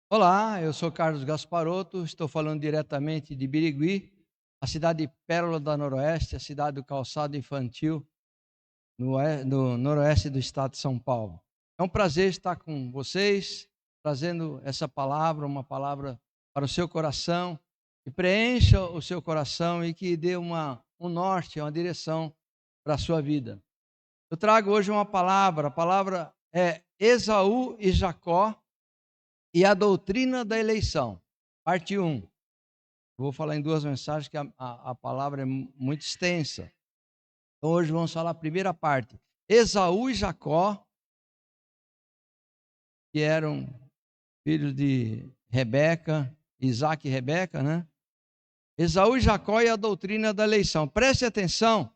Olá, eu sou Carlos Gasparotto, estou falando diretamente de Birigui, a cidade pérola da Noroeste, a cidade do calçado infantil no noroeste do estado de São Paulo. É um prazer estar com vocês, trazendo essa palavra, uma palavra para o seu coração, que preencha o seu coração e que dê um norte, uma direção para a sua vida. Eu trago hoje uma palavra, a palavra é Esaú e Jacó, e a doutrina da eleição, parte 1. Vou falar em duas mensagens, que a palavra é muito extensa. Então, hoje vamos falar a primeira parte. Esaú e Jacó, que eram filhos de Rebeca, Isaac e Rebeca, né? Esaú e Jacó e a doutrina da eleição. Preste atenção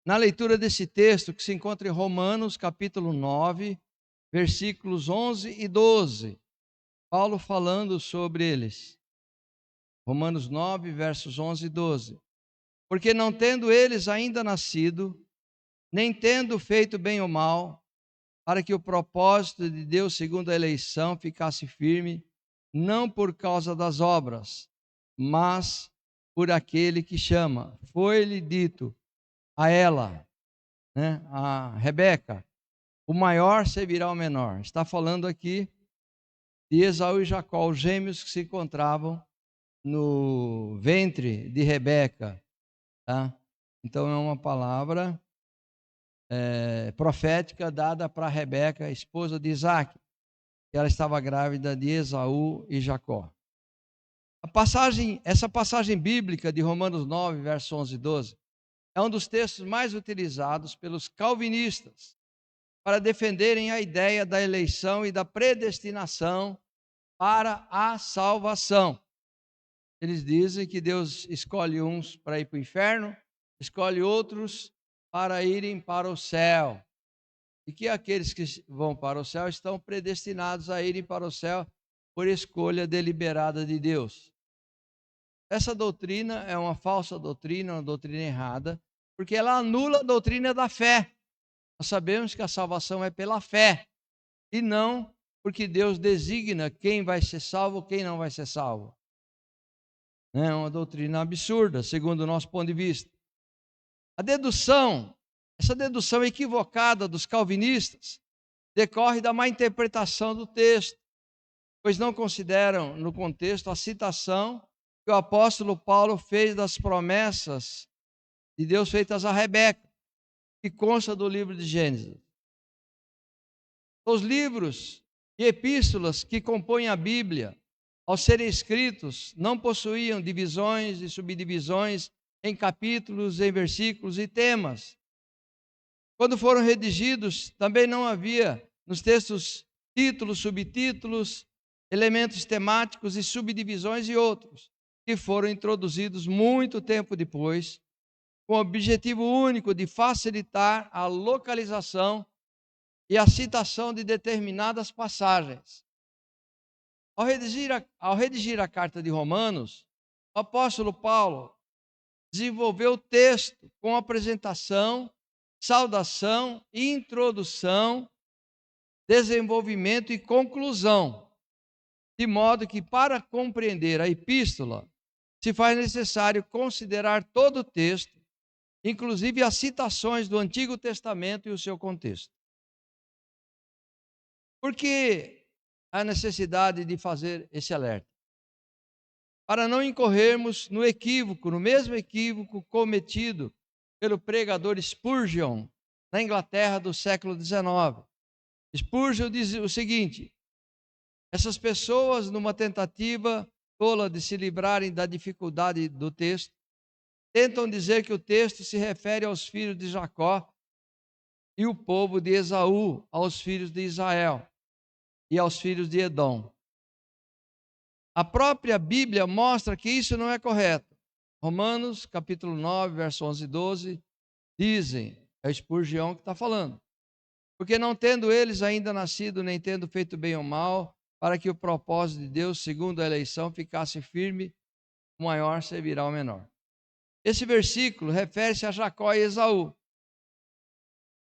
na leitura desse texto que se encontra em Romanos, capítulo 9, versículos 11 e 12. Paulo falando sobre eles. Romanos 9, versos 11 e 12. Porque não tendo eles ainda nascido, nem tendo feito bem ou mal, para que o propósito de Deus segundo a eleição ficasse firme, não por causa das obras, mas por aquele que chama. Foi-lhe dito a ela, a Rebeca, o maior servirá ao menor. Está falando aqui de Esaú e Jacó, os gêmeos que se encontravam no ventre de Rebeca. Tá? Então é uma palavra profética dada para Rebeca, esposa de Isaac, que ela estava grávida de Esaú e Jacó. Essa passagem bíblica de Romanos 9, versos 11 e 12, é um dos textos mais utilizados pelos calvinistas para defenderem a ideia da eleição e da predestinação para a salvação. Eles dizem que Deus escolhe uns para ir para o inferno, escolhe outros para irem para o céu. E que aqueles que vão para o céu estão predestinados a irem para o céu por escolha deliberada de Deus. Essa doutrina é uma falsa doutrina, uma doutrina errada, porque ela anula a doutrina da fé. Nós sabemos que a salvação é pela fé, e não porque Deus designa quem vai ser salvo, quem não vai ser salvo. É uma doutrina absurda, segundo o nosso ponto de vista. Essa dedução equivocada dos calvinistas, decorre da má interpretação do texto, pois não consideram no contexto a citação que o apóstolo Paulo fez das promessas de Deus feitas a Rebeca, que consta do livro de Gênesis. Os livros e epístolas que compõem a Bíblia, ao serem escritos, não possuíam divisões e subdivisões em capítulos, em versículos e temas. Quando foram redigidos, também não havia nos textos títulos, subtítulos, elementos temáticos e subdivisões e outros, que foram introduzidos muito tempo depois, com o objetivo único de facilitar a localização e a citação de determinadas passagens. Ao redigir a carta de Romanos, o apóstolo Paulo desenvolveu o texto com apresentação, saudação, introdução, desenvolvimento e conclusão, de modo que para compreender a epístola se faz necessário considerar todo o texto, inclusive as citações do Antigo Testamento e o seu contexto. Por que a necessidade de fazer esse alerta? Para não incorrermos no mesmo equívoco cometido pelo pregador Spurgeon, na Inglaterra do século XIX. Spurgeon diz o seguinte: essas pessoas, numa tentativa tola de se livrarem da dificuldade do texto, tentam dizer que o texto se refere aos filhos de Jacó e o povo de Esaú, aos filhos de Israel e aos filhos de Edom. A própria Bíblia mostra que isso não é correto. Romanos, capítulo 9, versos 11 e 12, dizem, é Spurgeon que está falando, porque não tendo eles ainda nascido, nem tendo feito bem ou mal, para que o propósito de Deus, segundo a eleição, ficasse firme, o maior servirá ao menor. Esse versículo refere-se a Jacó e Esaú.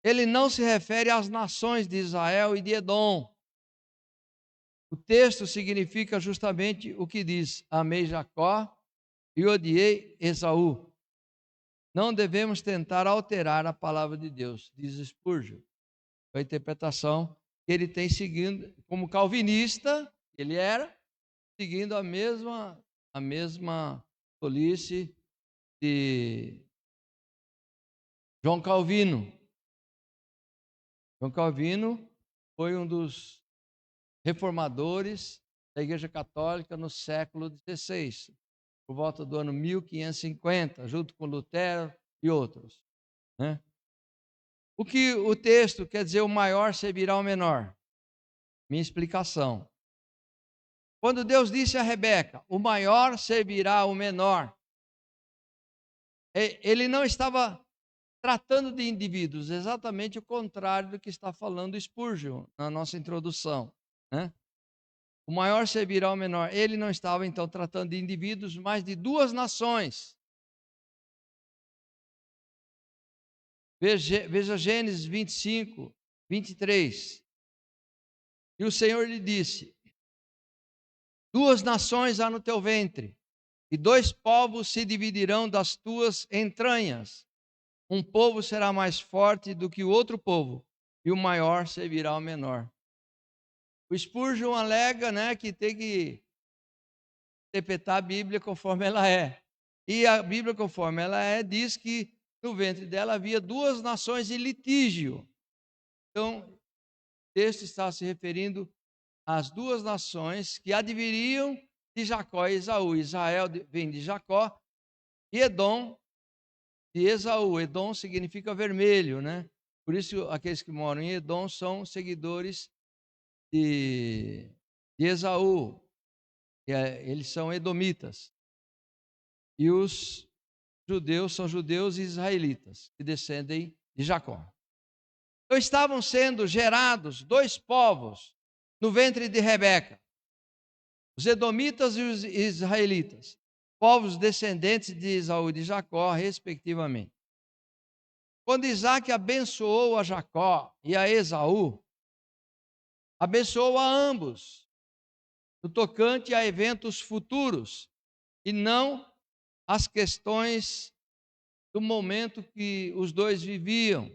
Ele não se refere às nações de Israel e de Edom. O texto significa justamente o que diz: amei Jacó e odiei Esaú. Não devemos tentar alterar a palavra de Deus, diz Spurgeon. A interpretação que ele tem seguindo, como calvinista, ele era, seguindo a mesma tolice de João Calvino. João Calvino foi um dos reformadores da Igreja Católica no século XVI, por volta do ano 1550, junto com Lutero e outros, né? O que o texto quer dizer, o maior servirá ao menor? Minha explicação. Quando Deus disse a Rebeca, o maior servirá ao menor, ele não estava tratando de indivíduos, exatamente o contrário do que está falando Spurgeon na nossa introdução, né? O maior servirá ao menor. Ele não estava, então, tratando de indivíduos, mas de duas nações. Veja Gênesis 25, 23. E o Senhor lhe disse: duas nações há no teu ventre, e dois povos se dividirão das tuas entranhas. Um povo será mais forte do que o outro povo, e o maior servirá ao menor. O Spurgeon alega, né, que tem que interpretar a Bíblia conforme ela é. E a Bíblia, conforme ela é, diz que no ventre dela havia duas nações em litígio. Então, o texto está se referindo às duas nações que adviriam de Jacó e Esaú. Israel vem de Jacó e Edom de Esaú. Edom significa vermelho, né? Por isso, aqueles que moram em Edom são seguidores de Esaú. Eles são edomitas. E os judeus são judeus e israelitas, que descendem de Jacó. Então estavam sendo gerados dois povos no ventre de Rebeca, os edomitas e os israelitas, povos descendentes de Esaú e de Jacó, respectivamente. Quando Isaac abençoou a Jacó e a Esaú, abençoou a ambos, no tocante a eventos futuros, e não as questões do momento que os dois viviam.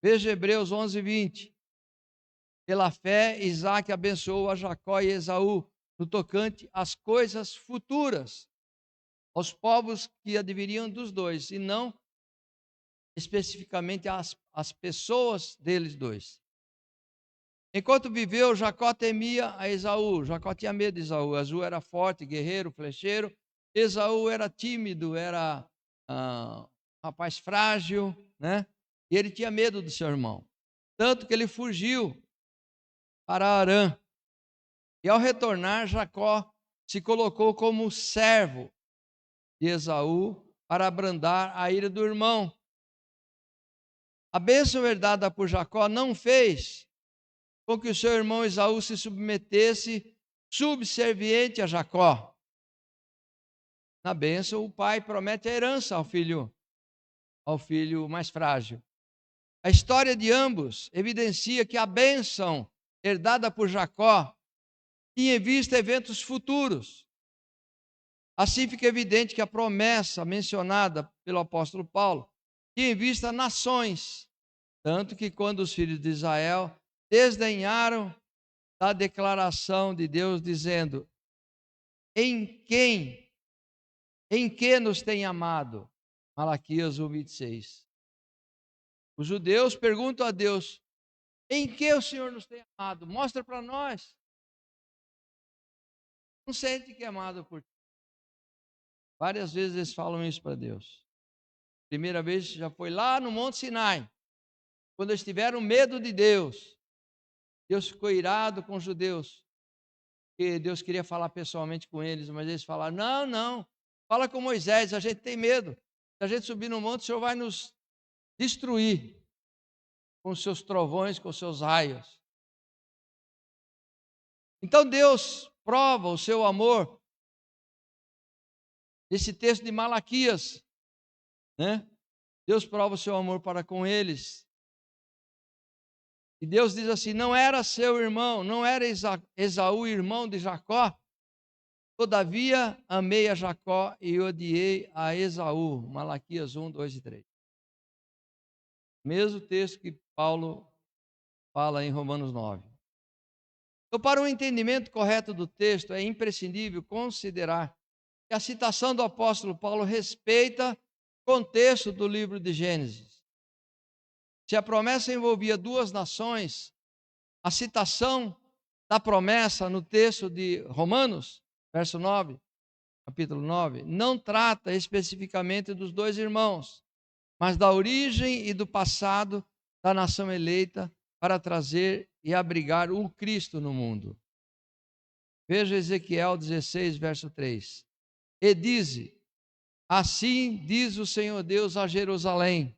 Veja Hebreus 11, 20. Pela fé, Isaac abençoou a Jacó e Esaú, no tocante às coisas futuras, aos povos que adviriam dos dois, e não especificamente às pessoas deles dois. Enquanto viveu, Jacó temia a Esaú. Jacó tinha medo de Esaú. Esaú era forte, guerreiro, flecheiro. Esaú era tímido, era rapaz frágil, né? E ele tinha medo do seu irmão. Tanto que ele fugiu para Arã. E ao retornar, Jacó se colocou como servo de Esaú para abrandar a ira do irmão. A bênção herdada por Jacó não fez com que o seu irmão Esaú se submetesse subserviente a Jacó. Na bênção, o pai promete a herança ao filho mais frágil. A história de ambos evidencia que a bênção herdada por Jacó tinha em vista eventos futuros. Assim fica evidente que a promessa mencionada pelo apóstolo Paulo tinha em vista nações, tanto que quando os filhos de Israel desdenharam da declaração de Deus dizendo: em que nos tem amado? Malaquias 1:26. Os judeus perguntam a Deus: em que o Senhor nos tem amado? Mostra para nós. Não sente que é amado por ti. Várias vezes eles falam isso para Deus. Primeira vez já foi lá no Monte Sinai, quando eles tiveram medo de Deus. Deus ficou irado com os judeus, porque Deus queria falar pessoalmente com eles, mas eles falaram: não, não, fala com Moisés, a gente tem medo. Se a gente subir no monte, o Senhor vai nos destruir com os seus trovões, com os seus raios. Então Deus prova o seu amor nesse texto de Malaquias, né? Deus prova o seu amor para com eles, E Deus diz assim: não era seu irmão, não era Esaú, irmão de Jacó? Todavia amei a Jacó e odiei a Esaú. Malaquias 1, 2 e 3. Mesmo texto que Paulo fala em Romanos 9. Então, para um entendimento correto do texto, é imprescindível considerar que a citação do apóstolo Paulo respeita o contexto do livro de Gênesis. Se a promessa envolvia duas nações, a citação da promessa no texto de Romanos, verso 9, capítulo 9, não trata especificamente dos dois irmãos, mas da origem e do passado da nação eleita para trazer e abrigar o Cristo no mundo. Veja Ezequiel 16, verso 3. E dize: assim diz o Senhor Deus a Jerusalém: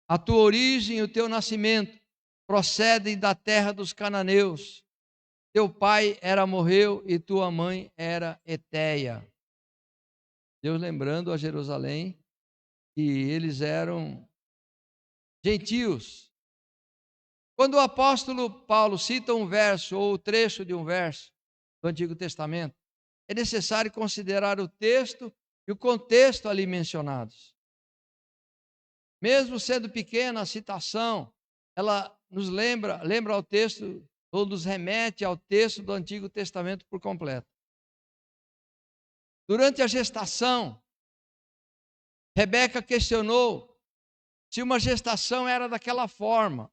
a tua origem e o teu nascimento procedem da terra dos cananeus. Teu pai era amorreu e tua mãe era eteia. Deus lembrando a Jerusalém que eles eram gentios. Quando o apóstolo Paulo cita um verso ou o trecho de um verso do Antigo Testamento, é necessário considerar o texto e o contexto ali mencionados. Mesmo sendo pequena a citação, ela nos lembra ao texto, ou nos remete ao texto do Antigo Testamento por completo. Durante a gestação, Rebeca questionou se uma gestação era daquela forma,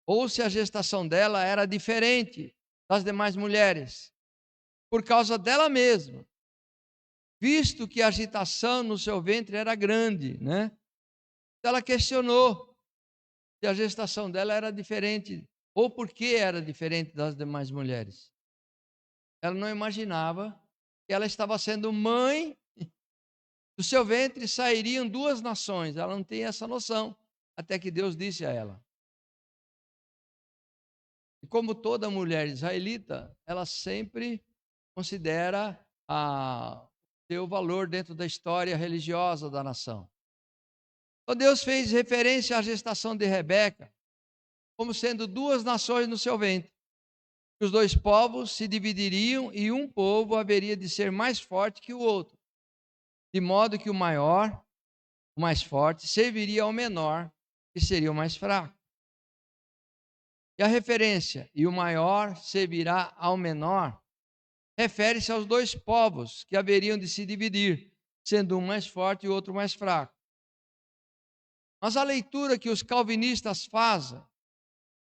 ou se a gestação dela era diferente das demais mulheres, por causa dela mesma, visto que a agitação no seu ventre era grande, né? Ela questionou se a gestação dela era diferente, ou por que era diferente das demais mulheres. Ela não imaginava que ela estava sendo mãe, do seu ventre sairiam duas nações. Ela não tem essa noção, até que Deus disse a ela. E como toda mulher israelita, ela sempre considera o seu valor dentro da história religiosa da nação. Então Deus fez referência à gestação de Rebeca como sendo duas nações no seu ventre. Os dois povos se dividiriam e um povo haveria de ser mais forte que o outro, de modo que o maior, o mais forte, serviria ao menor, que seria o mais fraco. E a referência, e o maior servirá ao menor, refere-se aos dois povos que haveriam de se dividir, sendo um mais forte e o outro mais fraco. Mas a leitura que os calvinistas fazem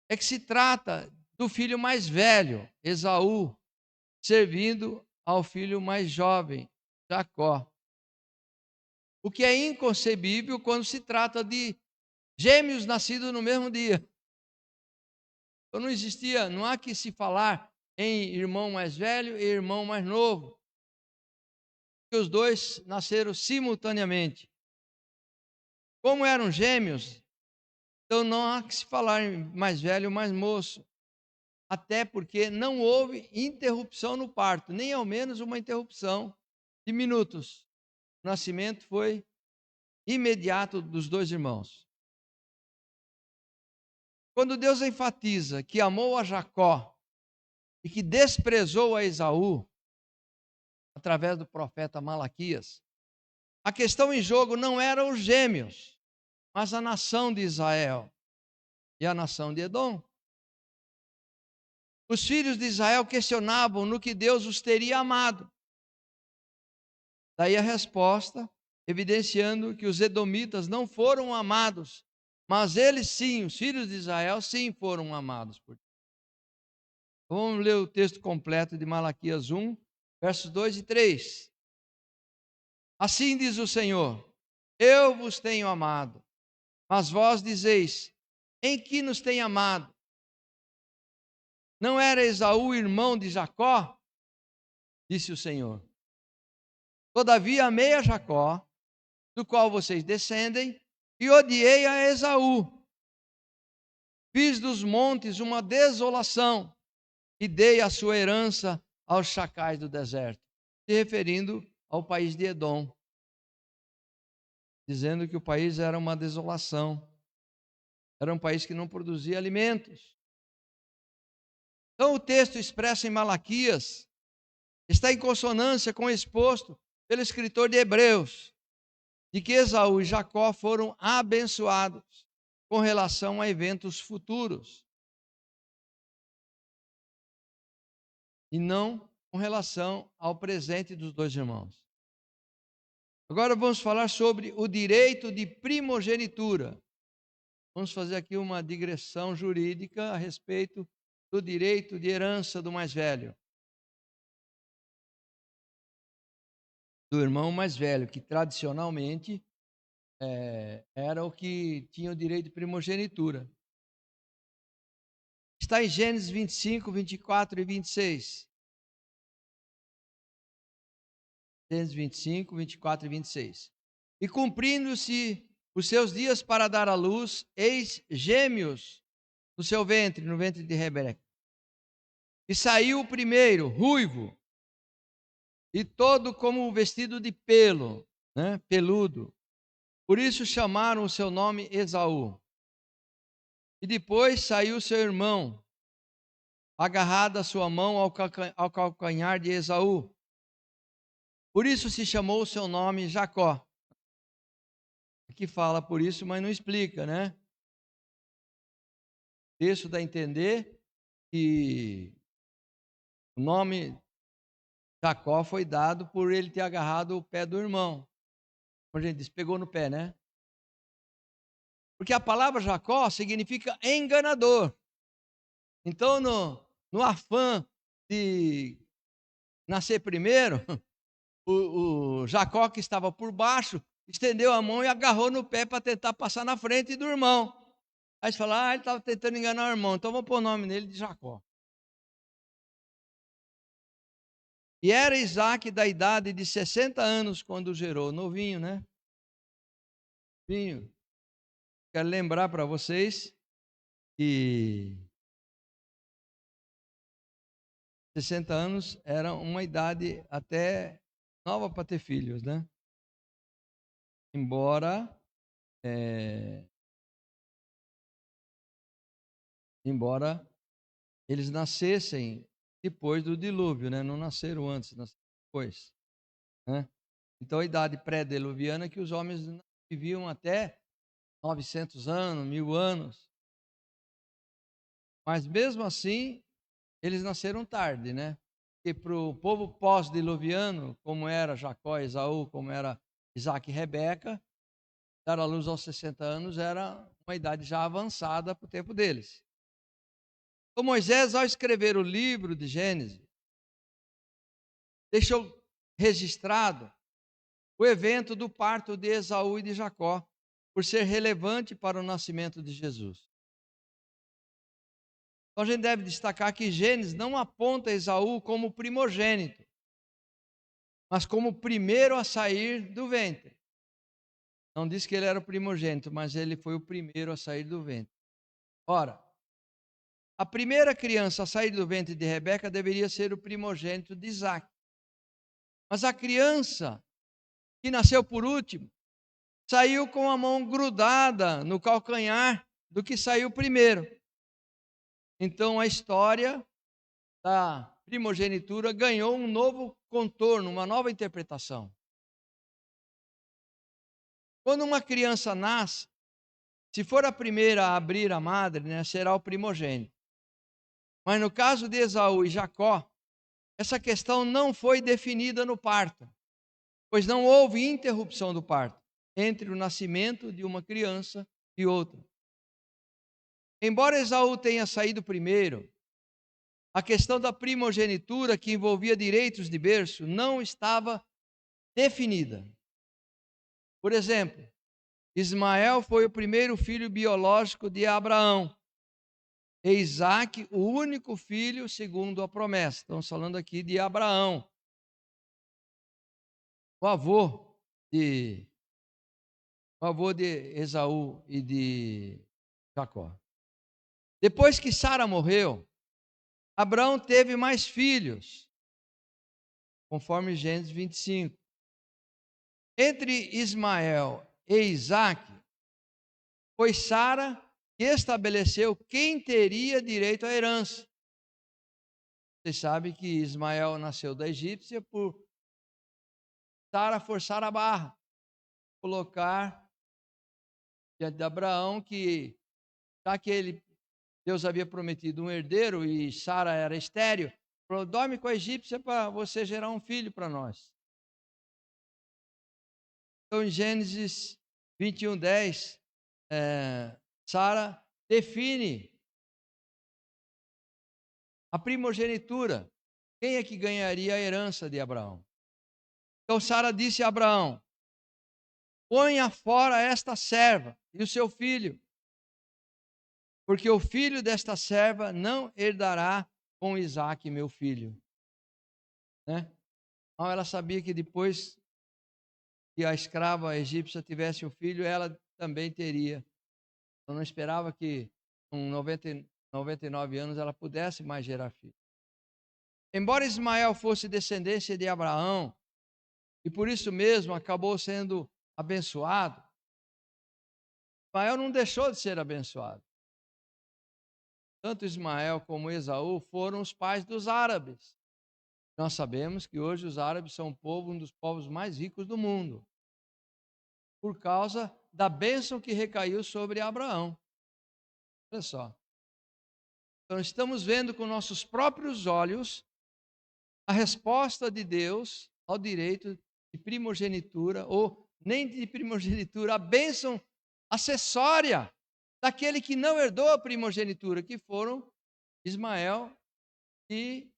é que se trata do filho mais velho, Esaú, servindo ao filho mais jovem, Jacó. O que é inconcebível quando se trata de gêmeos nascidos no mesmo dia. Então não há que se falar em irmão mais velho e irmão mais novo. Os dois nasceram simultaneamente. Como eram gêmeos, então não há que se falar em mais velho ou mais moço. Até porque não houve interrupção no parto, nem ao menos uma interrupção de minutos. O nascimento foi imediato dos dois irmãos. Quando Deus enfatiza que amou a Jacó e que desprezou a Esaú, através do profeta Malaquias, a questão em jogo não eram os gêmeos, mas a nação de Israel e a nação de Edom. Os filhos de Israel questionavam no que Deus os teria amado. Daí a resposta, evidenciando que os edomitas não foram amados, mas eles sim, os filhos de Israel, sim foram amados por Deus. Vamos ler o texto completo de Malaquias 1, versos 2 e 3. Assim diz o Senhor: eu vos tenho amado, mas vós dizeis: em que nos tem amado? Não era Esaú irmão de Jacó? Disse o Senhor. Todavia amei a Jacó, do qual vocês descendem, e odiei a Esaú. Fiz dos montes uma desolação e dei a sua herança aos chacais do deserto, se referindo ao país de Edom, dizendo que o país era uma desolação, era um país que não produzia alimentos. Então, o texto expresso em Malaquias está em consonância com o exposto pelo escritor de Hebreus, de que Esaú e Jacó foram abençoados com relação a eventos futuros, e não com relação ao presente dos dois irmãos. Agora vamos falar sobre o direito de primogenitura. Vamos fazer aqui uma digressão jurídica a respeito do direito de herança do mais velho. Do irmão mais velho, que tradicionalmente era o que tinha o direito de primogenitura. Está em Gênesis 25, 24 e 26. Gênesis 25, 24 e 26. E cumprindo-se os seus dias para dar à luz, eis gêmeos no seu ventre, no ventre de Rebeca. E saiu o primeiro, ruivo, e todo como vestido de pelo, peludo. Por isso chamaram o seu nome Esaú. E depois saiu seu irmão, agarrado a sua mão ao calcanhar de Esaú. Por isso se chamou o seu nome Jacó. Aqui fala por isso, mas não explica, né? O texto dá a entender que o nome Jacó foi dado por ele ter agarrado o pé do irmão. Como a gente diz, pegou no pé, né? Porque a palavra Jacó significa enganador. Então, no afã de nascer primeiro, o Jacó, que estava por baixo, estendeu a mão e agarrou no pé para tentar passar na frente do irmão. Aí você fala, ele estava tentando enganar o irmão, então vamos pôr o nome nele de Jacó. E era Isaac da idade de 60 anos quando gerou, novinho, né? Novinho. Quero lembrar para vocês que 60 anos era uma idade até nova para ter filhos, né? Embora eles nascessem depois do dilúvio, né? Não nasceram antes, nasceram depois, né? Então a idade pré-diluviana é que os homens viviam até 900 anos, 1000 anos. Mas mesmo assim, eles nasceram tarde, né? Porque para o povo pós-diluviano, como era Jacó e Esaú, como era Isaac e Rebeca, dar à luz aos 60 anos era uma idade já avançada para o tempo deles. Então Moisés, ao escrever o livro de Gênesis, deixou registrado o evento do parto de Esaú e de Jacó, por ser relevante para o nascimento de Jesus. Então a gente deve destacar que Gênesis não aponta Esaú como primogênito, mas como o primeiro a sair do ventre. Não diz que ele era o primogênito, mas ele foi o primeiro a sair do ventre. Ora, a primeira criança a sair do ventre de Rebeca deveria ser o primogênito de Isaac. Mas a criança que nasceu por último saiu com a mão grudada no calcanhar do que saiu primeiro. Então a história da primogenitura ganhou um novo contorno, uma nova interpretação. Quando uma criança nasce, se for a primeira a abrir a madre, será o primogênito. Mas no caso de Esaú e Jacó, essa questão não foi definida no parto, pois não houve interrupção do parto entre o nascimento de uma criança e outra. Embora Esaú tenha saído primeiro, a questão da primogenitura, que envolvia direitos de berço, não estava definida. Por exemplo, Ismael foi o primeiro filho biológico de Abraão, e Isaac, o único filho segundo a promessa. Estamos falando aqui de Abraão, o avô de Esaú e de Jacó. Depois que Sara morreu, Abraão teve mais filhos, conforme Gênesis 25. Entre Ismael e Isaac, foi Sara que estabeleceu quem teria direito à herança. Vocês sabem que Ismael nasceu da egípcia por Sara forçar a barra, colocar diante de Abraão que, já que Deus havia prometido um herdeiro e Sara era estéril, falou: dorme com a egípcia para você gerar um filho para nós. Então, em Gênesis 21:10, Sara define a primogenitura. Quem é que ganharia a herança de Abraão? Então Sara disse a Abraão: ponha fora esta serva e o seu filho, porque o filho desta serva não herdará com Isaque, meu filho. Né? Então ela sabia que depois que a escrava egípcia tivesse um filho, ela também teria. Ela não esperava que com 99 anos ela pudesse mais gerar filho. Embora Ismael fosse descendência de Abraão, e por isso mesmo acabou sendo abençoado, Ismael não deixou de ser abençoado. Tanto Ismael como Esaú foram os pais dos árabes. Nós sabemos que hoje os árabes são um dos povos mais ricos do mundo, por causa da bênção que recaiu sobre Abraão. Olha só. Então estamos vendo com nossos próprios olhos a resposta de Deus ao direito de primogenitura, ou nem de primogenitura, a bênção acessória daquele que não herdou a primogenitura, que foram Ismael e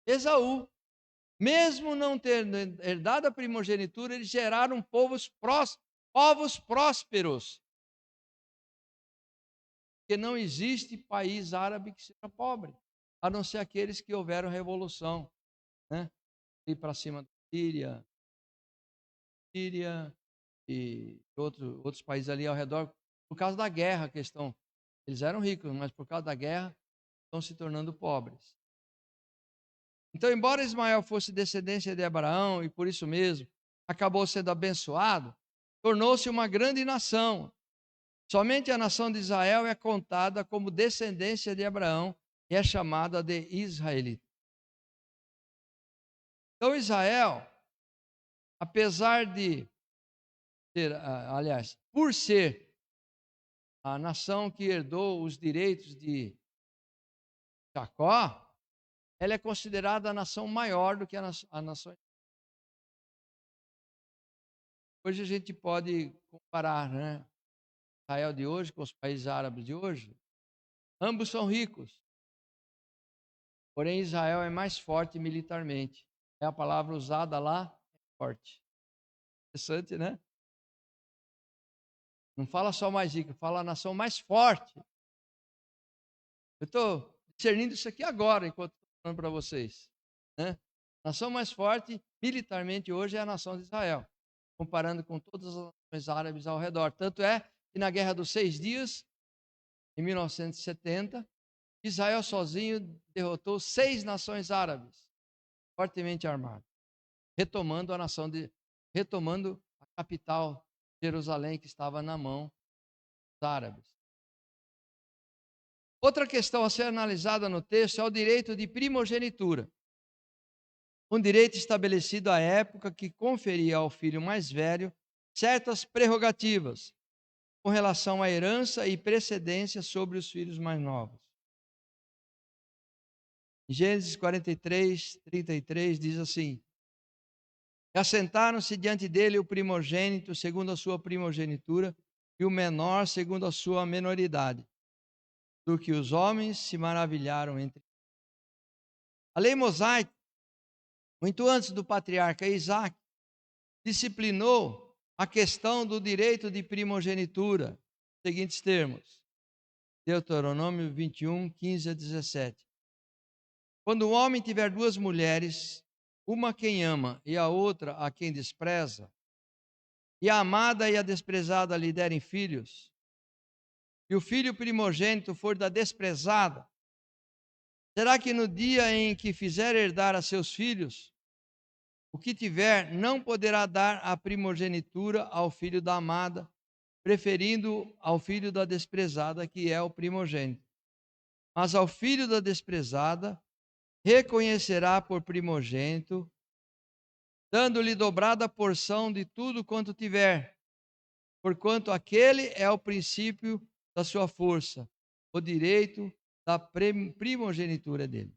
Esaú. Mesmo não tendo herdado a primogenitura, eles geraram povos prósperos. Porque não existe país árabe que seja pobre, a não ser aqueles que houveram revolução, né? Ir para cima da Síria e outros países ali ao redor, por causa da guerra que estão. Eles eram ricos, mas por causa da guerra estão se tornando pobres. Então, embora Ismael fosse descendência de Abraão e por isso mesmo acabou sendo abençoado, tornou-se uma grande nação. Somente a nação de Israel é contada como descendência de Abraão e é chamada de israelita. Então, Israel, apesar de ser, por ser a nação que herdou os direitos de Jacó, ela é considerada a nação maior do que a nação. Hoje a gente pode comparar, né, Israel de hoje com os países árabes de hoje. Ambos são ricos, porém Israel é mais forte militarmente. É a palavra usada lá, forte. Interessante, né? Não fala só mais rico, fala a nação mais forte. Eu estou discernindo isso aqui agora, enquanto estou falando para vocês. Né? A nação mais forte militarmente hoje é a nação de Israel, comparando com todas as nações árabes ao redor. Tanto é que na Guerra dos 6 Dias, em 1970, Israel sozinho derrotou 6 nações árabes, fortemente armadas, retomando a capital, Jerusalém, que estava na mão dos árabes. Outra questão a ser analisada no texto é o direito de primogenitura. Um direito estabelecido à época que conferia ao filho mais velho certas prerrogativas com relação à herança e precedência sobre os filhos mais novos. Em Gênesis 43, 33 diz assim: e assentaram-se diante dele o primogênito segundo a sua primogenitura e o menor segundo a sua menoridade, do que os homens se maravilharam entre si. A lei mosaica, muito antes do patriarca Isaac, disciplinou a questão do direito de primogenitura, nos seguintes termos. Deuteronômio 21, 15 a 17. Quando o homem tiver 2 mulheres, uma a quem ama e a outra a quem despreza, e a amada e a desprezada lhe derem filhos, e o filho primogênito for da desprezada, será que no dia em que fizer herdar a seus filhos, o que tiver não poderá dar a primogenitura ao filho da amada, preferindo ao filho da desprezada, que é o primogênito. Mas ao filho da desprezada reconhecerá por primogênito, dando-lhe dobrada porção de tudo quanto tiver, porquanto aquele é o princípio da sua força, o direito da primogenitura dele.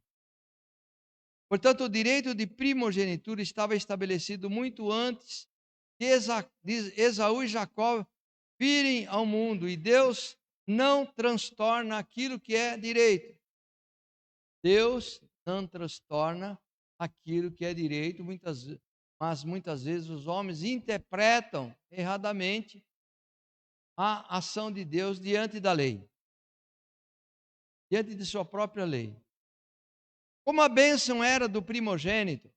Portanto, o direito de primogenitura estava estabelecido muito antes de Esaú e Jacó virem ao mundo, e Deus não transtorna aquilo que é direito. Deus não transtorna aquilo que é direito, mas muitas vezes os homens interpretam erradamente a ação de Deus diante da lei, diante de sua própria lei. Como a bênção era do primogênito,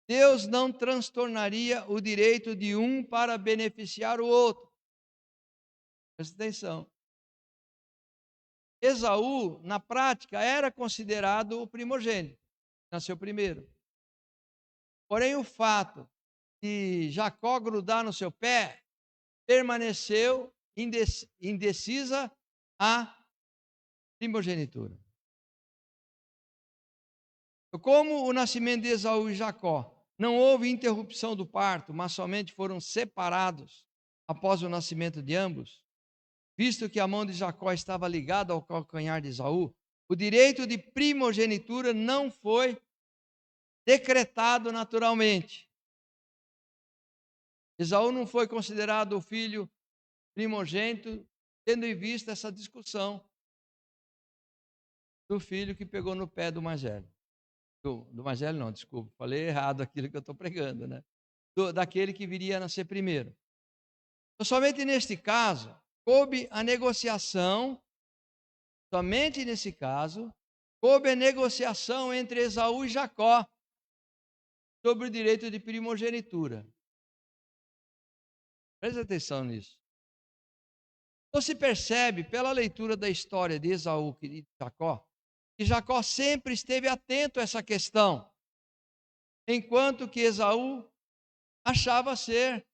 Deus não transtornaria o direito de um para beneficiar o outro. Presta atenção. Esaú, na prática, era considerado o primogênito, nasceu primeiro. Porém, o fato de Jacó grudar no seu pé permaneceu indecisa a primogenitura. Como o nascimento de Esaú e Jacó não houve interrupção do parto, mas somente foram separados após o nascimento de ambos, visto que a mão de Jacó estava ligada ao calcanhar de Esaú, o direito de primogenitura não foi decretado naturalmente. Esaú não foi considerado o filho primogênito, tendo em vista essa discussão do filho que pegou no pé do mais velho. Do mais velho não, desculpa, falei errado aquilo que eu estou pregando, né? Daquele que viria a nascer primeiro. Então, somente neste caso, coube a negociação, somente nesse caso, coube a negociação entre Esaú e Jacó sobre o direito de primogenitura. Preste atenção nisso. Então se percebe, pela leitura da história de Esaú e de Jacó, que Jacó sempre esteve atento a essa questão, enquanto que Esaú achava ser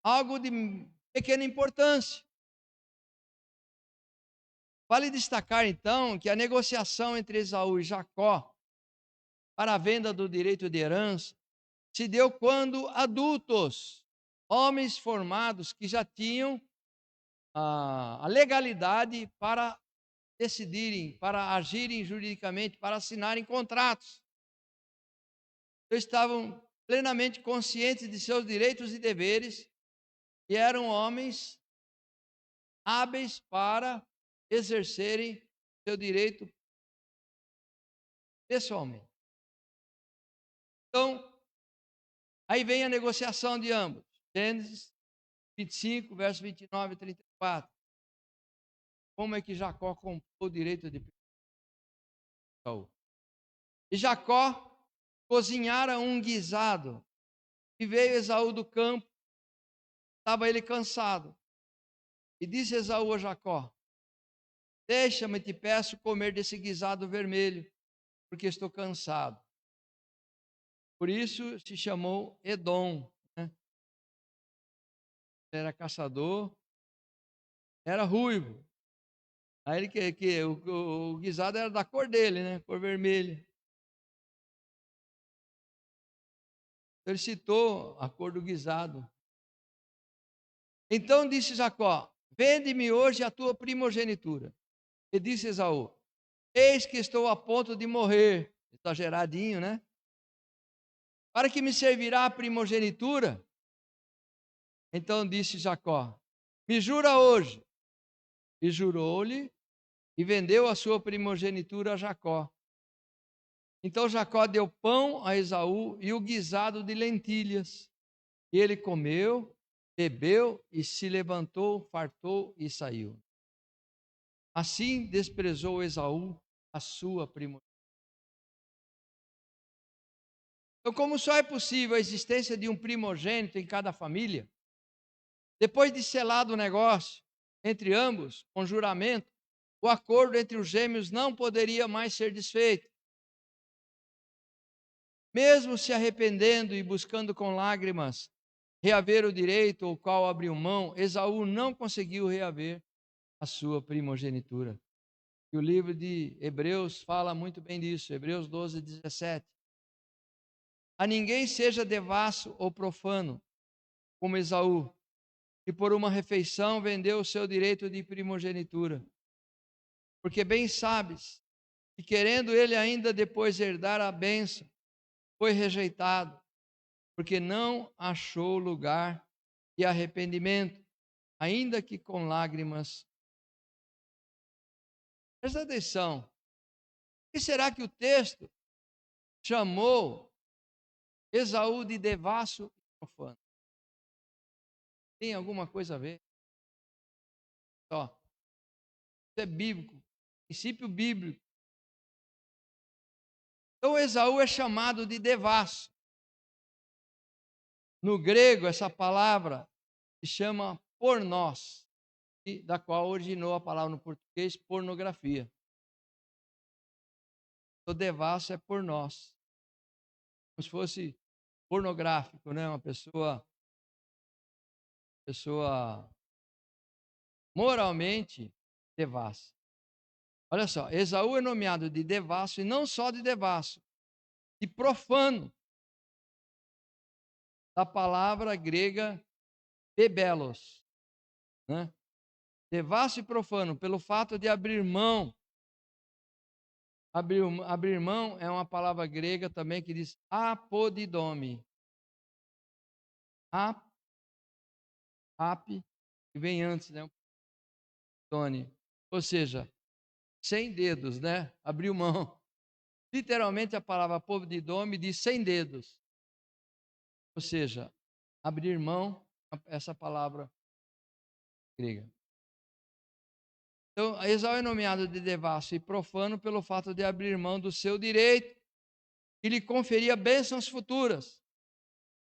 algo de pequena importância. Vale destacar, então, que a negociação entre Esaú e Jacó para a venda do direito de herança se deu quando adultos, homens formados que já tinham a legalidade para decidirem, para agirem juridicamente, para assinarem contratos. Eles estavam plenamente conscientes de seus direitos e deveres e eram homens hábeis para exercerem seu direito pessoalmente. Então, aí vem a negociação de ambos. Gênesis 25, verso 29 e 34. Como é que Jacó comprou o direito de Esaú? E Jacó cozinhara um guisado, e veio Esaú do campo, estava ele cansado. E disse Esaú a Jacó: deixa-me, te peço, comer desse guisado vermelho, porque estou cansado. Por isso se chamou Edom, né? Era caçador, era ruivo. Aí o guisado era da cor dele, né? Cor vermelha. Ele citou a cor do guisado. Então disse Jacó: vende-me hoje a tua primogenitura. E disse Esaú: eis que estou a ponto de morrer. Exageradinho, né? Para que me servirá a primogenitura? Então disse Jacó: me jura hoje. E jurou-lhe, e vendeu a sua primogenitura a Jacó. Então Jacó deu pão a Esaú e o guisado de lentilhas. E ele comeu, bebeu e se levantou, fartou e saiu. Assim desprezou Esaú a sua primogenitura. Então, como só é possível a existência de um primogênito em cada família, depois de selado o negócio entre ambos, com juramento, o acordo entre os gêmeos não poderia mais ser desfeito. Mesmo se arrependendo e buscando com lágrimas reaver o direito ao qual abriu mão, Esaú não conseguiu reaver a sua primogenitura. E o livro de Hebreus fala muito bem disso, Hebreus 12, 17. A ninguém seja devasso ou profano, como Esaú, que por uma refeição vendeu o seu direito de primogenitura. Porque bem sabes que, querendo ele ainda depois herdar a bênção, foi rejeitado, porque não achou lugar de arrependimento, ainda que com lágrimas. Presta atenção. O que será que o texto chamou Esaú de devasso e profano? Tem alguma coisa a ver? Só. Isso é bíblico, princípio bíblico. Então Esaú é chamado de devasso. No grego, essa palavra se chama pornós, da qual originou a palavra no português pornografia. O devasso é pornós, como se fosse pornográfico, né? Uma pessoa moralmente devassa. Olha só, Esaú é nomeado de devasso, e não só de devasso, de profano, da palavra grega bebelos, né? Devasso e profano, pelo fato de abrir mão. Abrir mão é uma palavra grega também que diz apodidome. Que vem antes, né? Tony. Ou seja, sem dedos, né? Abriu mão. Literalmente a palavra apodidome diz sem dedos. Ou seja, abrir mão, essa palavra grega. Então, Esaú é nomeado de devasso e profano pelo fato de abrir mão do seu direito que lhe conferia bênçãos futuras,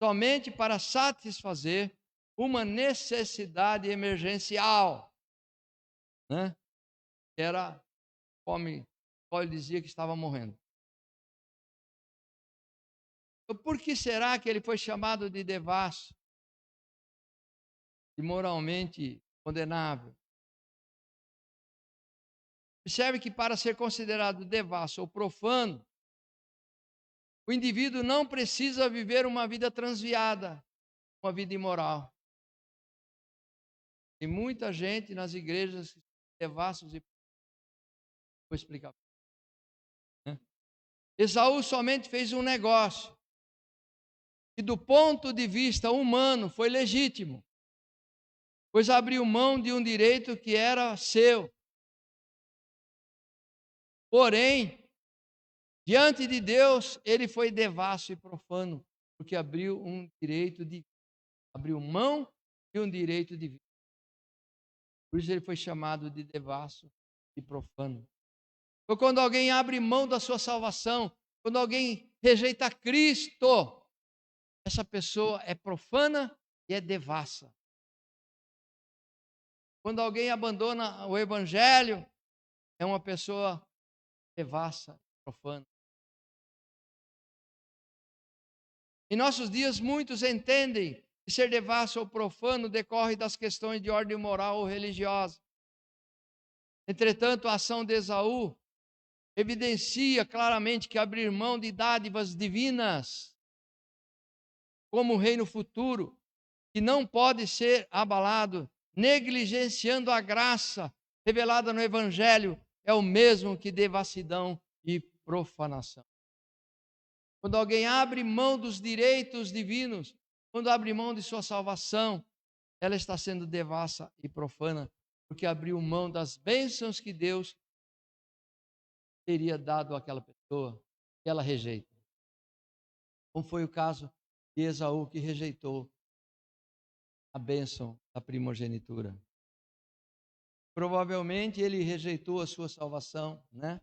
somente para satisfazer uma necessidade emergencial, né? Que era fome, Paulo dizia que estava morrendo. Então, por que será que ele foi chamado de devasso, de moralmente condenável? Observe que para ser considerado devasso ou profano, o indivíduo não precisa viver uma vida transviada, uma vida imoral. Tem muita gente nas igrejas devassos e vou explicar. Né? Esaú somente fez um negócio que do ponto de vista humano foi legítimo, pois abriu mão de um direito que era seu. Porém, diante de Deus, ele foi devasso e profano, porque abriu mão de um direito de vida. Por isso ele foi chamado de devasso e profano. Então, quando alguém abre mão da sua salvação, quando alguém rejeita Cristo, essa pessoa é profana e é devassa. Quando alguém abandona o evangelho, é uma pessoa devassa, profana. Em nossos dias, muitos entendem que ser devasso ou profano decorre das questões de ordem moral ou religiosa. Entretanto, a ação de Esaú evidencia claramente que abrir mão de dádivas divinas, como o reino futuro, que não pode ser abalado, negligenciando a graça revelada no Evangelho, é o mesmo que devassidão e profanação. Quando alguém abre mão dos direitos divinos, quando abre mão de sua salvação, ela está sendo devassa e profana, porque abriu mão das bênçãos que Deus teria dado àquela pessoa, que ela rejeita. Como foi o caso de Esaú, que rejeitou a bênção da primogenitura. Provavelmente ele rejeitou a sua salvação, né?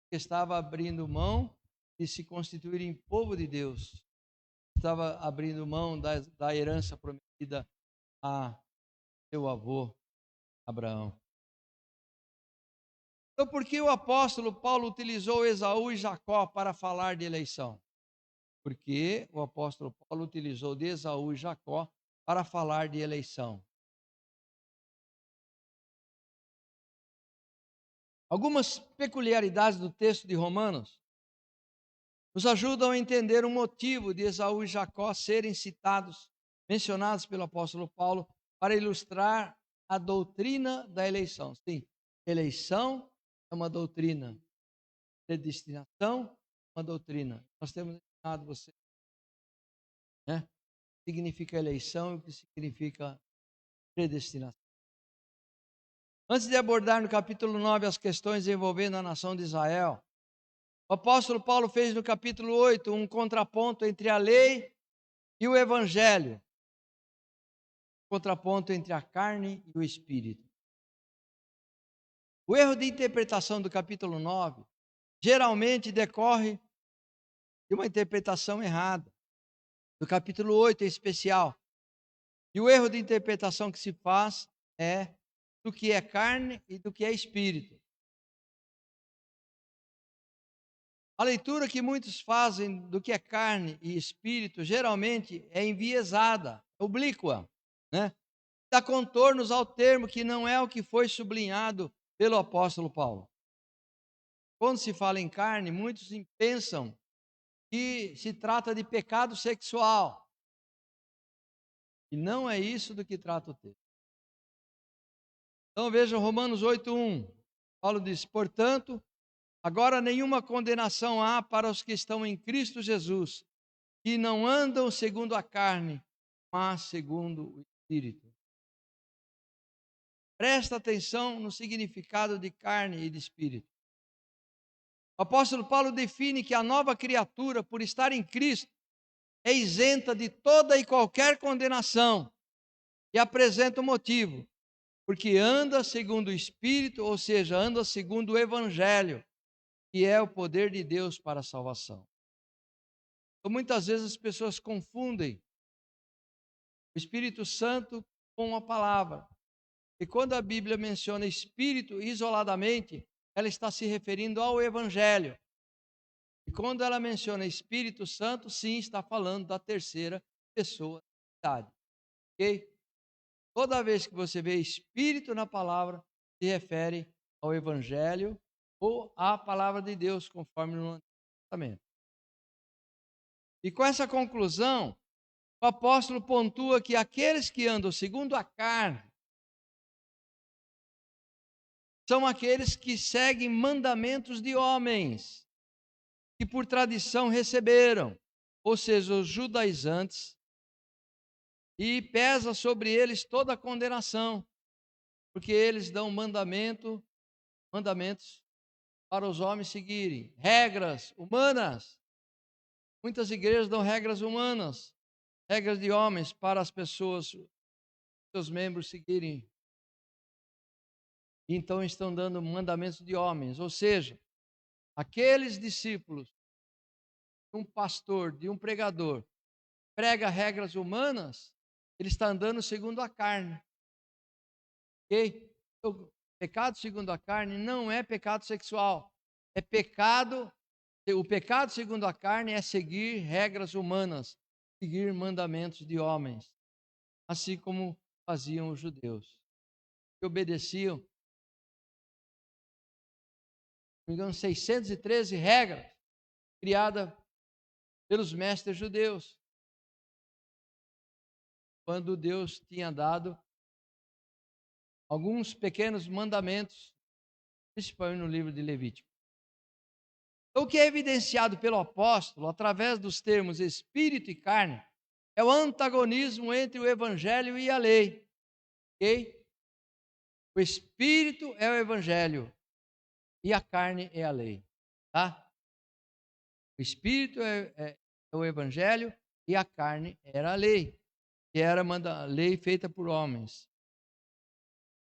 Porque estava abrindo mão de se constituir em povo de Deus. Estava abrindo mão da herança prometida a seu avô Abraão. Então, por que o apóstolo Paulo utilizou Esaú e Jacó para falar de eleição? Porque o apóstolo Paulo utilizou de Esaú e Jacó para falar de eleição. Algumas peculiaridades do texto de Romanos nos ajudam a entender o motivo de Esaú e Jacó serem citados, mencionados pelo apóstolo Paulo, para ilustrar a doutrina da eleição. Sim, eleição é uma doutrina, predestinação é uma doutrina. Nós temos ensinado você, né? O que significa eleição e o que significa predestinação. Antes de abordar no capítulo 9 as questões envolvendo a nação de Israel, o apóstolo Paulo fez no capítulo 8 um contraponto entre a lei e o evangelho. Contraponto entre a carne e o espírito. O erro de interpretação do capítulo 9 geralmente decorre de uma interpretação errada, do capítulo 8 em especial. E o erro de interpretação que se faz é do que é carne e do que é espírito. A leitura que muitos fazem do que é carne e espírito geralmente é enviesada, oblíqua, né? Dá contornos ao termo que não é o que foi sublinhado pelo apóstolo Paulo. Quando se fala em carne, muitos pensam que se trata de pecado sexual. E não é isso do que trata o texto. Então vejam Romanos 8:1. Paulo diz: portanto, agora nenhuma condenação há para os que estão em Cristo Jesus, que não andam segundo a carne, mas segundo o Espírito. Presta atenção no significado de carne e de espírito. O apóstolo Paulo define que a nova criatura, por estar em Cristo, é isenta de toda e qualquer condenação e apresenta o motivo, porque anda segundo o Espírito, ou seja, anda segundo o Evangelho, que é o poder de Deus para a salvação. Então, muitas vezes as pessoas confundem o Espírito Santo com a palavra. E quando a Bíblia menciona Espírito isoladamente, ela está se referindo ao Evangelho. E quando ela menciona Espírito Santo, sim, está falando da terceira pessoa da Trindade. Ok? Toda vez que você vê Espírito na palavra, se refere ao Evangelho ou à palavra de Deus, conforme no Antigo Testamento. E com essa conclusão, o apóstolo pontua que aqueles que andam segundo a carne são aqueles que seguem mandamentos de homens, que por tradição receberam, ou seja, os judaizantes, e pesa sobre eles toda a condenação, porque eles dão mandamentos para os homens seguirem, regras humanas. Muitas igrejas dão regras humanas, regras de homens para as pessoas, seus membros seguirem. Então estão dando mandamentos de homens, ou seja, aqueles discípulos de um pastor, de um pregador, prega regras humanas, ele está andando segundo a carne. Ok? O pecado segundo a carne não é pecado sexual, é pecado. O pecado segundo a carne é seguir regras humanas, seguir mandamentos de homens, assim como faziam os judeus, que obedeciam, não me engano, 613 regras criadas pelos mestres judeus, quando Deus tinha dado alguns pequenos mandamentos, principalmente no livro de Levítico. Então, o que é evidenciado pelo apóstolo, através dos termos espírito e carne, é o antagonismo entre o evangelho e a lei. Ok? O espírito é o evangelho e a carne é a lei. Tá? O espírito é o evangelho e a carne era a lei, que era a lei feita por homens.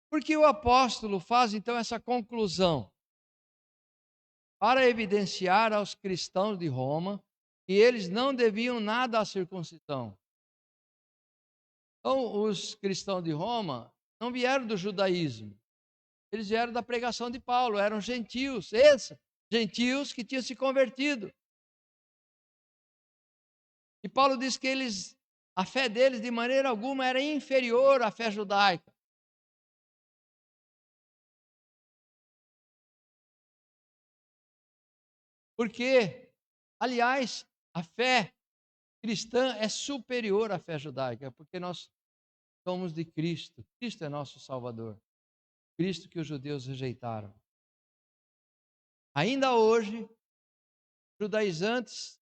Por que o apóstolo faz então essa conclusão? Para evidenciar aos cristãos de Roma que eles não deviam nada à circuncisão. Então, os cristãos de Roma não vieram do judaísmo, eles vieram da pregação de Paulo, eram gentios, gentios que tinham se convertido. E Paulo diz que a fé deles de maneira alguma era inferior à fé judaica. Porque, aliás, a fé cristã é superior à fé judaica, porque nós somos de Cristo. Cristo é nosso Salvador. Cristo que os judeus rejeitaram. Ainda hoje, judaizantes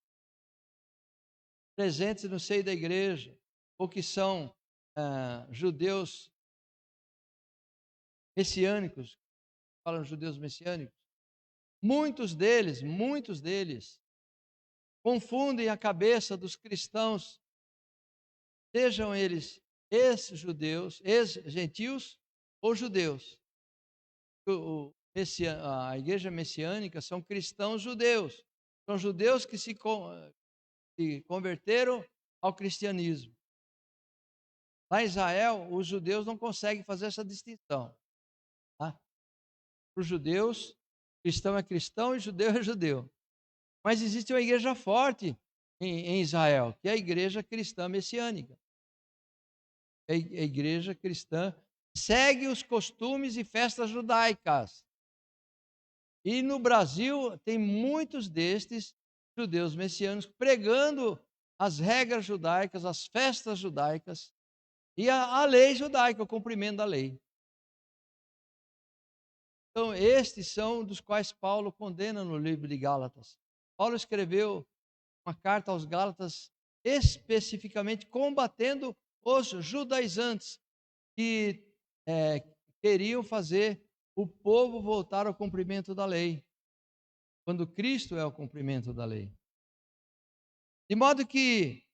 presentes no seio da igreja, ou que são judeus messiânicos, falam judeus messiânicos, muitos deles confundem a cabeça dos cristãos, sejam eles ex-judeus, ex-gentios ou judeus. A igreja messiânica são cristãos judeus, são judeus que se converteram ao cristianismo. Lá em Israel, os judeus não conseguem fazer essa distinção. Tá? Para os judeus, cristão é cristão e judeu é judeu. Mas existe uma igreja forte em Israel, que é a igreja cristã messiânica. A igreja cristã segue os costumes e festas judaicas. E no Brasil tem muitos destes judeus messiânicos pregando as regras judaicas, as festas judaicas e a lei judaica, o cumprimento da lei. Então, estes são dos quais Paulo condena no livro de Gálatas. Paulo escreveu uma carta aos Gálatas especificamente combatendo os judaizantes que queriam fazer o povo voltar ao cumprimento da lei, quando Cristo é o cumprimento da lei. De modo que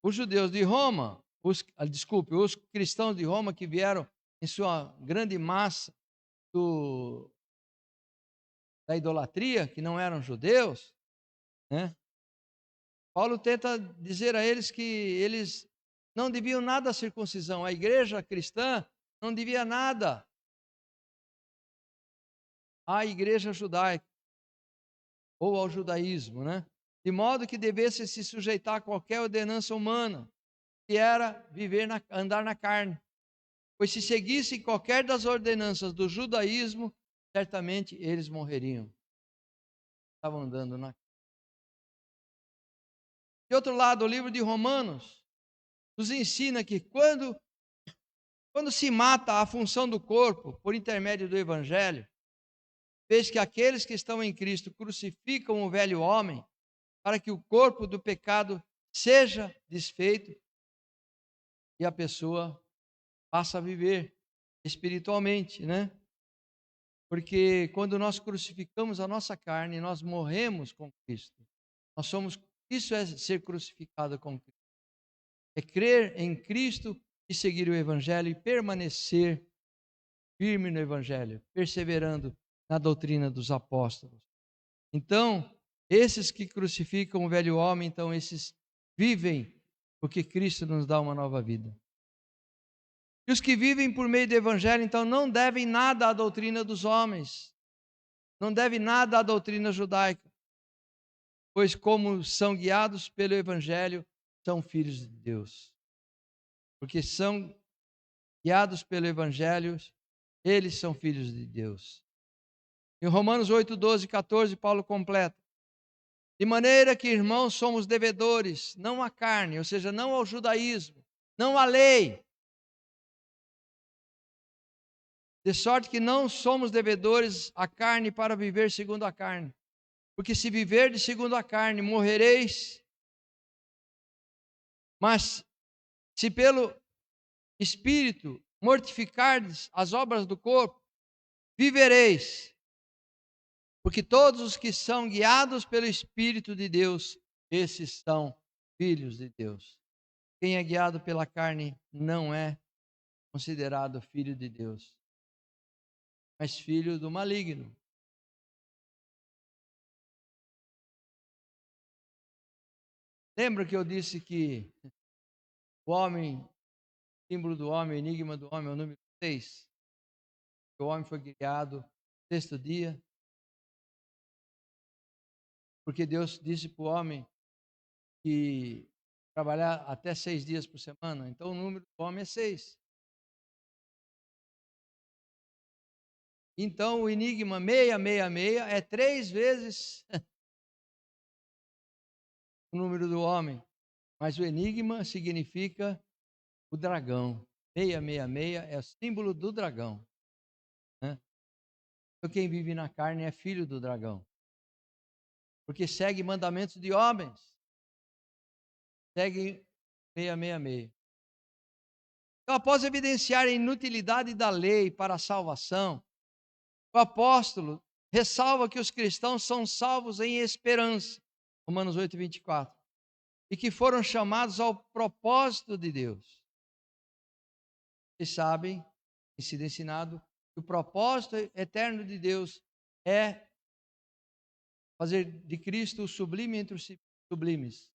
os judeus de Roma, os cristãos de Roma que vieram em sua grande massa da idolatria, que não eram judeus, né? Paulo tenta dizer a eles que eles não deviam nada à circuncisão. A igreja cristã não devia nada à igreja judaica ou ao judaísmo, né? De modo que devesse se sujeitar a qualquer ordenança humana, que era andar na carne. Pois se seguissem qualquer das ordenanças do judaísmo, certamente eles morreriam. Estavam andando na carne. De outro lado, o livro de Romanos nos ensina que quando se mata a função do corpo por intermédio do evangelho, vês que aqueles que estão em Cristo crucificam o velho homem para que o corpo do pecado seja desfeito e a pessoa passa a viver espiritualmente, né? Porque quando nós crucificamos a nossa carne, nós morremos com Cristo. Isso é ser crucificado com Cristo. É crer em Cristo e seguir o evangelho e permanecer firme no evangelho, perseverando na doutrina dos apóstolos. Então, esses que crucificam o velho homem, então esses vivem porque Cristo nos dá uma nova vida. E os que vivem por meio do evangelho, então, não devem nada à doutrina dos homens, não devem nada à doutrina judaica, pois como são guiados pelo evangelho, são filhos de Deus. Porque são guiados pelo evangelho, eles são filhos de Deus. Em Romanos 8, 12 e 14, Paulo completa: de maneira que, irmãos, somos devedores, não à carne, ou seja, não ao judaísmo, não à lei. De sorte que não somos devedores à carne para viver segundo a carne. Porque se viverdes segundo a carne, morrereis. Mas se pelo Espírito mortificardes as obras do corpo, vivereis. Porque todos os que são guiados pelo Espírito de Deus, esses são filhos de Deus. Quem é guiado pela carne não é considerado filho de Deus, mas filho do maligno. Lembra que eu disse que o homem, símbolo do homem, enigma do homem, é o número 6? O homem foi criado no 6º dia, porque Deus disse para o homem que trabalhar até 6 dias por semana. Então o número do homem é 6. Então, o enigma 666 é 3 vezes o número do homem, mas o enigma significa o dragão. 666 é o símbolo do dragão, né? Então, quem vive na carne é filho do dragão, porque segue mandamentos de homens, segue 666. Então, após evidenciar a inutilidade da lei para a salvação, o apóstolo ressalva que os cristãos são salvos em esperança, Romanos 8:24, e que foram chamados ao propósito de Deus. Vocês sabem, tem sido ensinado, que o propósito eterno de Deus é fazer de Cristo o sublime entre os sublimes,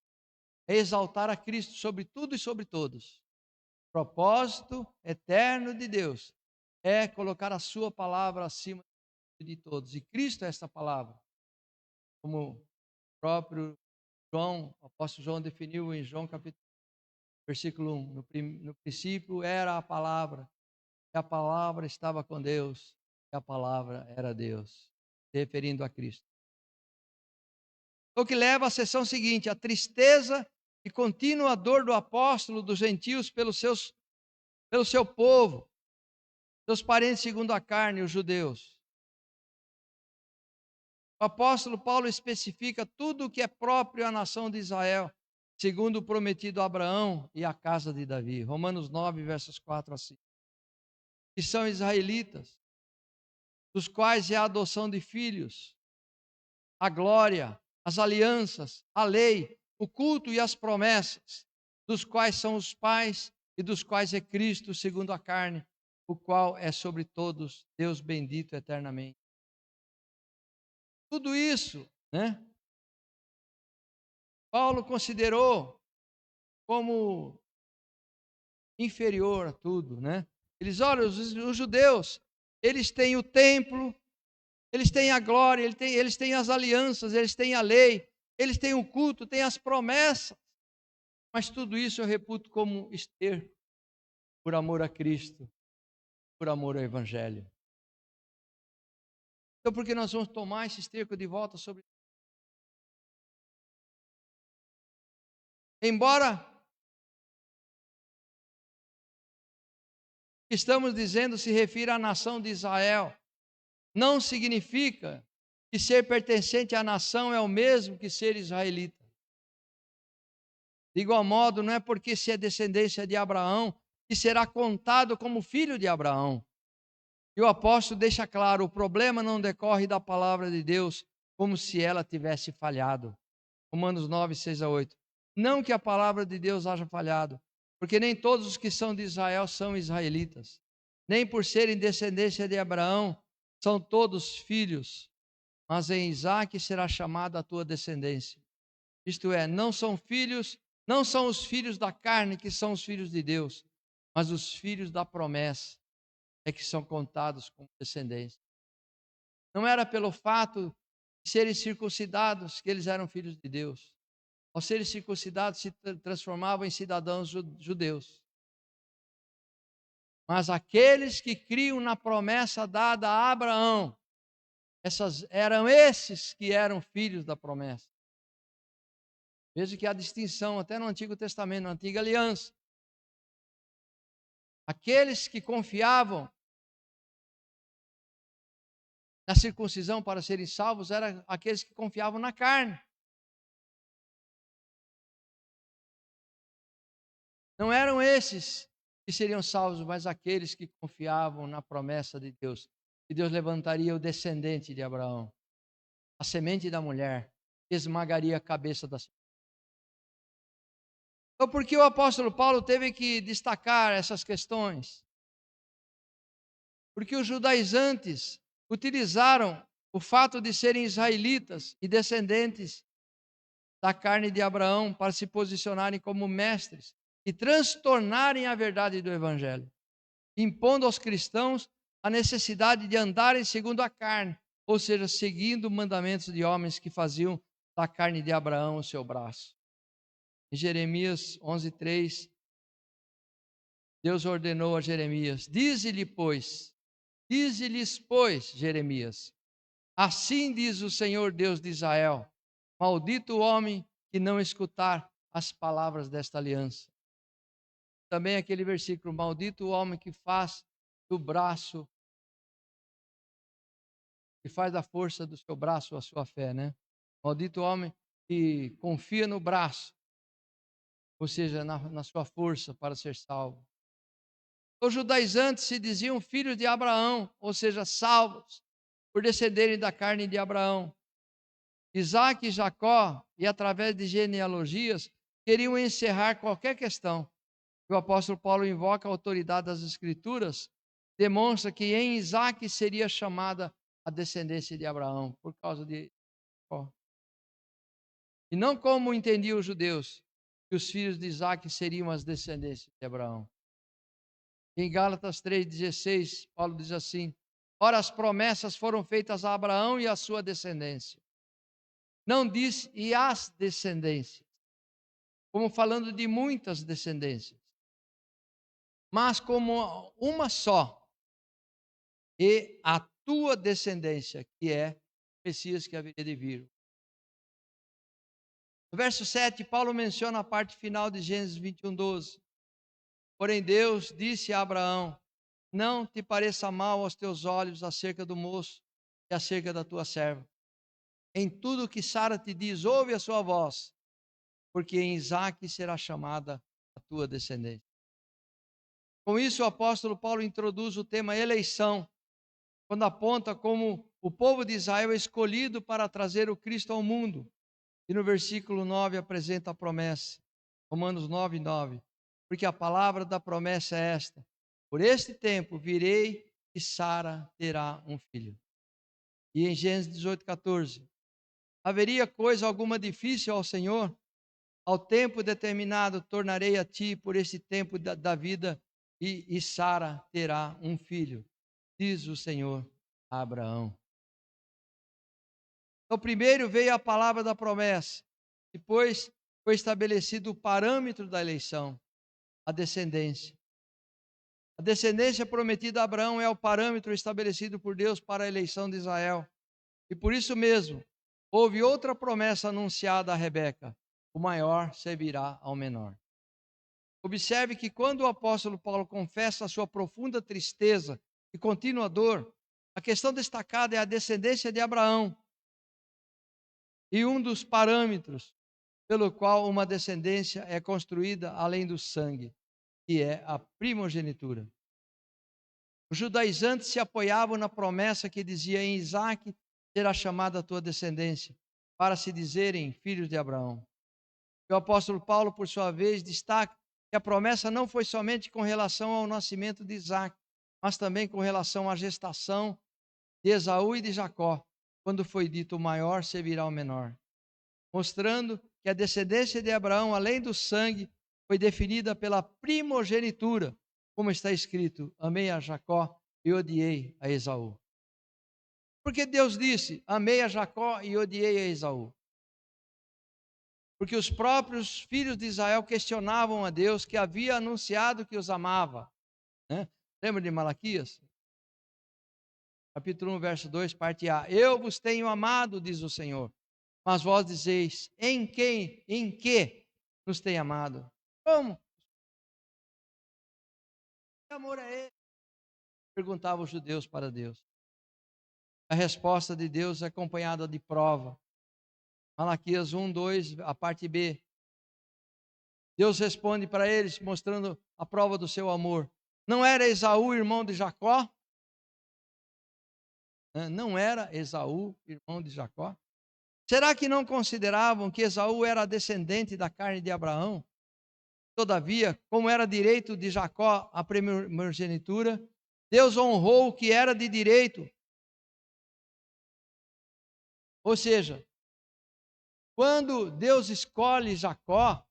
é exaltar a Cristo sobre tudo e sobre todos. O propósito eterno de Deus é colocar a sua palavra acima de todos, e Cristo é esta palavra, como o próprio João, o apóstolo João definiu em João capítulo, versículo 1, no princípio era a palavra, e a palavra estava com Deus, e a palavra era Deus, se referindo a Cristo. O que leva à seção seguinte, a tristeza e contínua dor do apóstolo dos gentios pelo seu povo, seus parentes segundo a carne, os judeus. O apóstolo Paulo especifica tudo o que é próprio à nação de Israel, segundo o prometido a Abraão e à casa de Davi. Romanos 9, versos 4 a 5. Que são israelitas, dos quais é a adoção de filhos, a glória, as alianças, a lei, o culto e as promessas, dos quais são os pais e dos quais é Cristo segundo a carne, o qual é sobre todos Deus bendito eternamente. Tudo isso, né? Paulo considerou como inferior a tudo, né? Eles, olha, os judeus, eles têm o templo, eles têm a glória, eles têm as alianças, eles têm a lei, eles têm o culto, têm as promessas, mas tudo isso eu reputo como esterco, por amor a Cristo, por amor ao Evangelho. Então, por que nós vamos tomar esse esterco de volta sobre? Embora estamos dizendo se refira à nação de Israel, não significa que ser pertencente à nação é o mesmo que ser israelita. De igual modo, não é porque se é descendência de Abraão que será contado como filho de Abraão. E o apóstolo deixa claro, o problema não decorre da palavra de Deus como se ela tivesse falhado. Romanos 9, 6 a 8. Não que a palavra de Deus haja falhado, porque nem todos os que são de Israel são israelitas. Nem por serem descendência de Abraão são todos filhos, mas em Isaque será chamada a tua descendência. Isto é, não são os filhos da carne que são os filhos de Deus, mas os filhos da promessa é que são contados como descendência. Não era pelo fato de serem circuncidados que eles eram filhos de Deus. Ao serem circuncidados, se transformavam em cidadãos judeus. Mas aqueles que criam na promessa dada a Abraão, eram esses que eram filhos da promessa. Veja que há distinção até no Antigo Testamento, na Antiga Aliança. Aqueles que confiavam na circuncisão para serem salvos eram aqueles que confiavam na carne. Não eram esses que seriam salvos, mas aqueles que confiavam na promessa de Deus, que Deus levantaria o descendente de Abraão, a semente da mulher, que esmagaria a cabeça da. Então, por que o apóstolo Paulo teve que destacar essas questões? Porque os judaizantes utilizaram o fato de serem israelitas e descendentes da carne de Abraão para se posicionarem como mestres e transtornarem a verdade do Evangelho, impondo aos cristãos a necessidade de andarem segundo a carne, ou seja, seguindo mandamentos de homens que faziam da carne de Abraão o seu braço. Em Jeremias 11:3, Deus ordenou a Jeremias: dize-lhe, pois, Dize-lhes, pois, Jeremias, assim diz o Senhor Deus de Israel: maldito o homem que não escutar as palavras desta aliança. Também aquele versículo: maldito o homem que faz do braço, que faz da força do seu braço a sua fé, né? Maldito o homem que confia no braço, ou seja, na sua força para ser salvo. Os judaizantes se diziam filhos de Abraão, ou seja, salvos, por descenderem da carne de Abraão. Isaac e Jacó, e através de genealogias, queriam encerrar qualquer questão. O apóstolo Paulo invoca a autoridade das Escrituras, demonstra que em Isaac seria chamada a descendência de Abraão, por causa de Jacó. E não como entendiam os judeus, que os filhos de Isaac seriam as descendências de Abraão. Em Gálatas 3,16, Paulo diz assim: ora, as promessas foram feitas a Abraão e à sua descendência. Não diz e as descendências, como falando de muitas descendências, mas como uma só, e a tua descendência, que é o Messias que haveria de vir. No verso 7, Paulo menciona a parte final de Gênesis 21:12. Porém, Deus disse a Abraão: não te pareça mal aos teus olhos acerca do moço e acerca da tua serva. Em tudo que Sara te diz, ouve a sua voz, porque em Isaque será chamada a tua descendência. Com isso, o apóstolo Paulo introduz o tema eleição, quando aponta como o povo de Israel é escolhido para trazer o Cristo ao mundo. E no versículo 9 apresenta a promessa, Romanos 9:9. Porque a palavra da promessa é esta: por este tempo virei e Sara terá um filho. E em Gênesis 18:14, haveria coisa alguma difícil ao Senhor? Ao tempo determinado tornarei a ti por este tempo da vida, e Sara terá um filho, diz o Senhor a Abraão. Então, primeiro veio a palavra da promessa, depois foi estabelecido o parâmetro da eleição, a descendência. A descendência prometida a Abraão é o parâmetro estabelecido por Deus para a eleição de Israel. E por isso mesmo, houve outra promessa anunciada a Rebeca: o maior servirá ao menor. Observe que quando o apóstolo Paulo confessa a sua profunda tristeza e contínua dor, a questão destacada é a descendência de Abraão. E um dos parâmetros pelo qual uma descendência é construída além do sangue, que é a primogenitura. Os judaizantes se apoiavam na promessa que dizia: em Isaque será chamada a tua descendência, para se dizerem filhos de Abraão. E o apóstolo Paulo, por sua vez, destaca que a promessa não foi somente com relação ao nascimento de Isaque, mas também com relação à gestação de Esaú e de Jacó, quando foi dito: o maior servirá ao menor, mostrando que a descendência de Abraão, além do sangue, foi definida pela primogenitura, como está escrito: amei a Jacó e odiei a Esaú. Porque Deus disse: amei a Jacó e odiei a Esaú? Porque os próprios filhos de Israel questionavam a Deus, que havia anunciado que os amava, né? Lembra de Malaquias? Capítulo 1, verso 2, parte A. Eu vos tenho amado, diz o Senhor, mas vós dizeis: em que nos tem amado? Como? Que amor é esse? Perguntavam os judeus para Deus. A resposta de Deus é acompanhada de prova. Malaquias 1, 2, a parte B. Deus responde para eles, mostrando a prova do seu amor. Não era Esaú irmão de Jacó? Não era Esaú irmão de Jacó? Será que não consideravam que Esaú era descendente da carne de Abraão? Todavia, como era direito de Jacó a primogenitura, Deus honrou o que era de direito. Ou seja, quando Deus escolhe Jacó,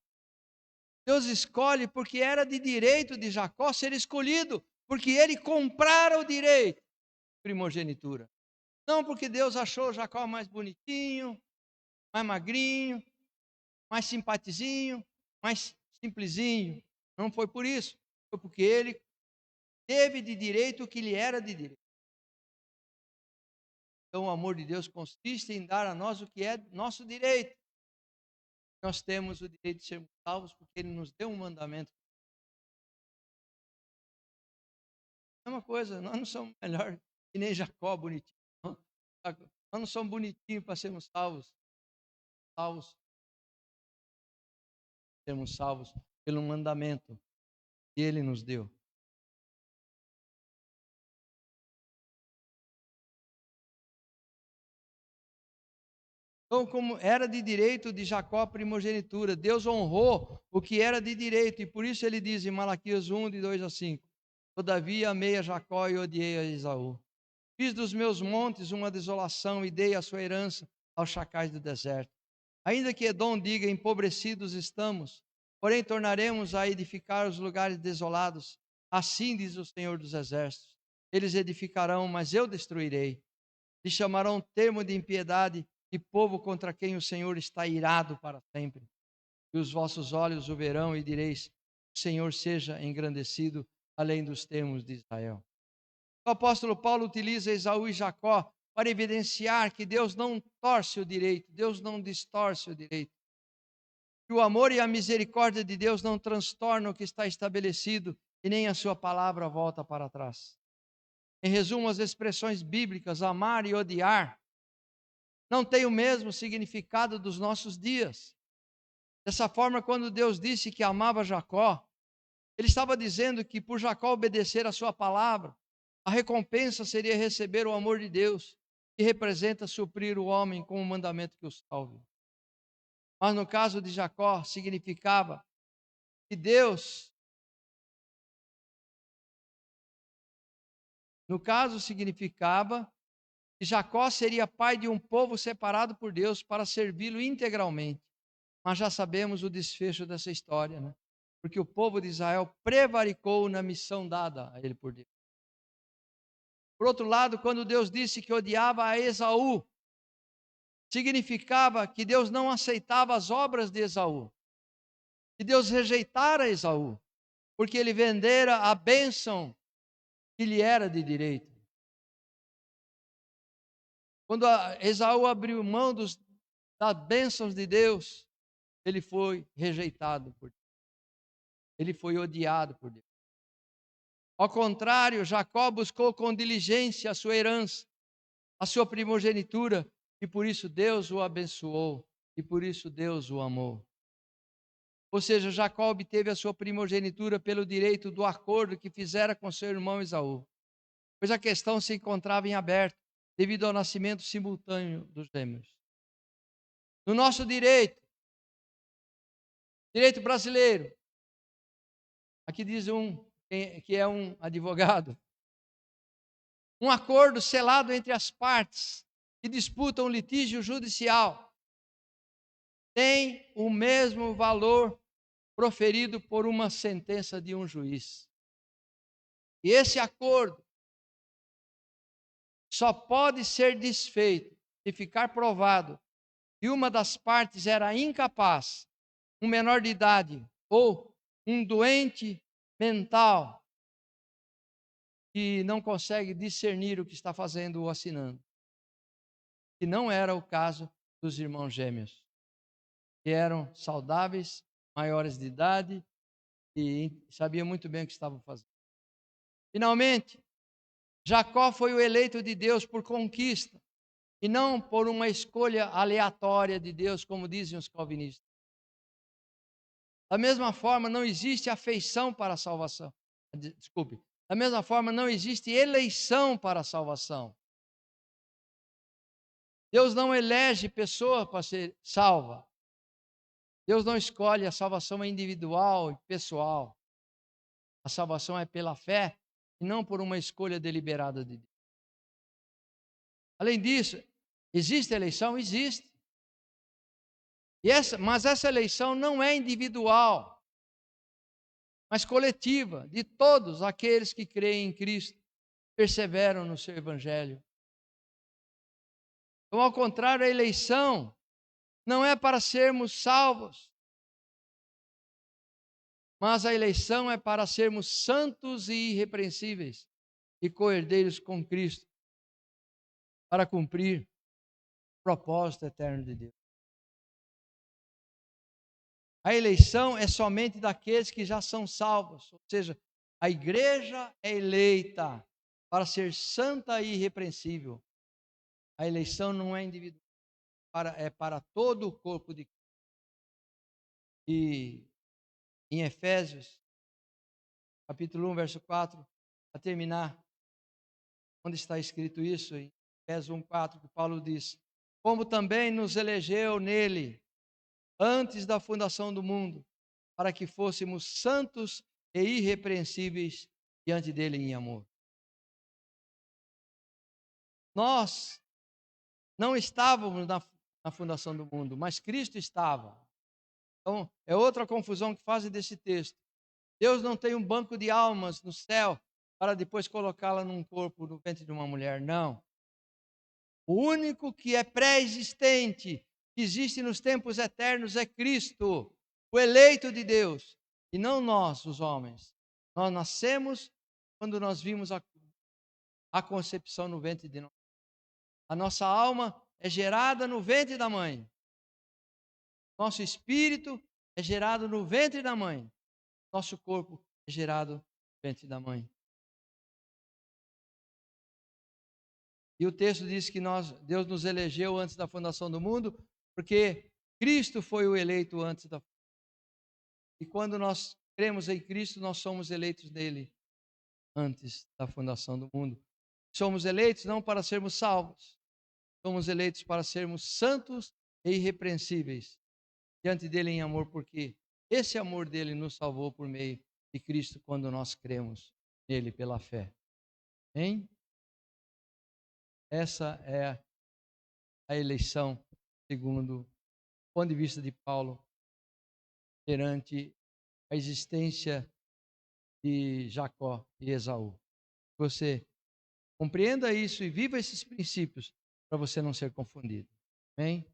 Deus escolhe porque era de direito de Jacó ser escolhido, porque ele comprara o direito de primogenitura. Não porque Deus achou Jacó mais bonitinho, mais magrinho, mais simpatizinho, mais simplesinho. Não foi por isso. Foi porque ele teve de direito o que lhe era de direito. Então, o amor de Deus consiste em dar a nós o que é nosso direito. Nós temos o direito de sermos salvos porque Ele nos deu um mandamento. É uma coisa, nós não somos melhor que nem Jacó, bonitinho. Não. Nós não somos bonitinhos para sermos salvos. Sermos salvos pelo mandamento que Ele nos deu. Então, como era de direito de Jacó a primogenitura, Deus honrou o que era de direito, e por isso ele diz em Malaquias 1, de 2 a 5: Todavia amei a Jacó e odiei a Esaú. Fiz dos meus montes uma desolação e dei a sua herança aos chacais do deserto. Ainda que Edom diga: empobrecidos estamos, porém tornaremos a edificar os lugares desolados. Assim diz o Senhor dos Exércitos: eles edificarão, mas eu destruirei. Lhe chamarão termo de impiedade e povo contra quem o Senhor está irado para sempre. E os vossos olhos o verão e direis: o Senhor seja engrandecido além dos termos de Israel. O apóstolo Paulo utiliza Esaú e Jacó para evidenciar que Deus não torce o direito, Deus não distorce o direito. Que o amor e a misericórdia de Deus não transtornam o que está estabelecido e nem a sua palavra volta para trás. Em resumo, as expressões bíblicas amar e odiar não têm o mesmo significado dos nossos dias. Dessa forma, quando Deus disse que amava Jacó, Ele estava dizendo que por Jacó obedecer a sua palavra, a recompensa seria receber o amor de Deus, que representa suprir o homem com o mandamento que o salve. Mas no caso de Jacó, significava que Jacó seria pai de um povo separado por Deus para servi-lo integralmente. Mas já sabemos o desfecho dessa história, né? Porque o povo de Israel prevaricou na missão dada a ele por Deus. Por outro lado, quando Deus disse que odiava a Esaú, significava que Deus não aceitava as obras de Esaú, que Deus rejeitara Esaú, porque ele vendera a bênção que lhe era de direito. Quando Esaú abriu mão das bênçãos de Deus, ele foi rejeitado por Deus. Ele foi odiado por Deus. Ao contrário, Jacó buscou com diligência a sua herança, a sua primogenitura, e por isso Deus o abençoou, e por isso Deus o amou. Ou seja, Jacó obteve a sua primogenitura pelo direito do acordo que fizera com seu irmão Esaú, pois a questão se encontrava em aberto, devido ao nascimento simultâneo dos gêmeos. No nosso direito brasileiro, aqui diz que é um advogado, um acordo selado entre as partes que disputam litígio judicial tem o mesmo valor proferido por uma sentença de um juiz. E esse acordo só pode ser desfeito se ficar provado que uma das partes era incapaz, um menor de idade ou um doente mental que não consegue discernir o que está fazendo ou assinando. Que não era o caso dos irmãos gêmeos, que eram saudáveis, maiores de idade e sabiam muito bem o que estavam fazendo. Finalmente, Jacó foi o eleito de Deus por conquista e não por uma escolha aleatória de Deus, como dizem os calvinistas. Da mesma forma, não existe afeição para a salvação. Desculpe. Da mesma forma, não existe eleição para a salvação. Deus não elege pessoa para ser salva. Deus não escolhe, a salvação é individual e pessoal. A salvação é pela fé e não por uma escolha deliberada de Deus. Além disso, existe eleição? Existe. Mas essa eleição não é individual, mas coletiva, de todos aqueles que creem em Cristo, perseveram no seu evangelho. Então, ao contrário, a eleição não é para sermos salvos, mas a eleição é para sermos santos e irrepreensíveis e co-herdeiros com Cristo, para cumprir o propósito eterno de Deus. A eleição é somente daqueles que já são salvos, ou seja, a igreja é eleita para ser santa e irrepreensível. A eleição não é individual, é para todo o corpo de Cristo. E em Efésios, capítulo 1, verso 4, para terminar, onde está escrito isso, em Efésios 1, 4, que Paulo diz: como também nos elegeu nele, antes da fundação do mundo, para que fôssemos santos e irrepreensíveis diante dele em amor. Nós não estávamos na fundação do mundo, mas Cristo estava. Então, é outra confusão que fazem desse texto. Deus não tem um banco de almas no céu para depois colocá-la num corpo no ventre de uma mulher, não. O único que é pré-existente, que existe nos tempos eternos, é Cristo, o eleito de Deus, e não nós, os homens. Nós nascemos quando nós vimos a concepção no ventre de nós. A nossa alma é gerada no ventre da mãe. Nosso espírito é gerado no ventre da mãe. Nosso corpo é gerado no ventre da mãe. E o texto diz que Deus nos elegeu antes da fundação do mundo, porque Cristo foi o eleito antes da fundação. E quando nós cremos em Cristo, nós somos eleitos nele antes da fundação do mundo. Somos eleitos não para sermos salvos, somos eleitos para sermos santos e irrepreensíveis diante dele em amor, porque esse amor dele nos salvou por meio de Cristo quando nós cremos nele pela fé. Hein? Essa é a eleição segundo o ponto de vista de Paulo perante a existência de Jacó e Esaú. Você compreenda isso e viva esses princípios para você não ser confundido. Amém?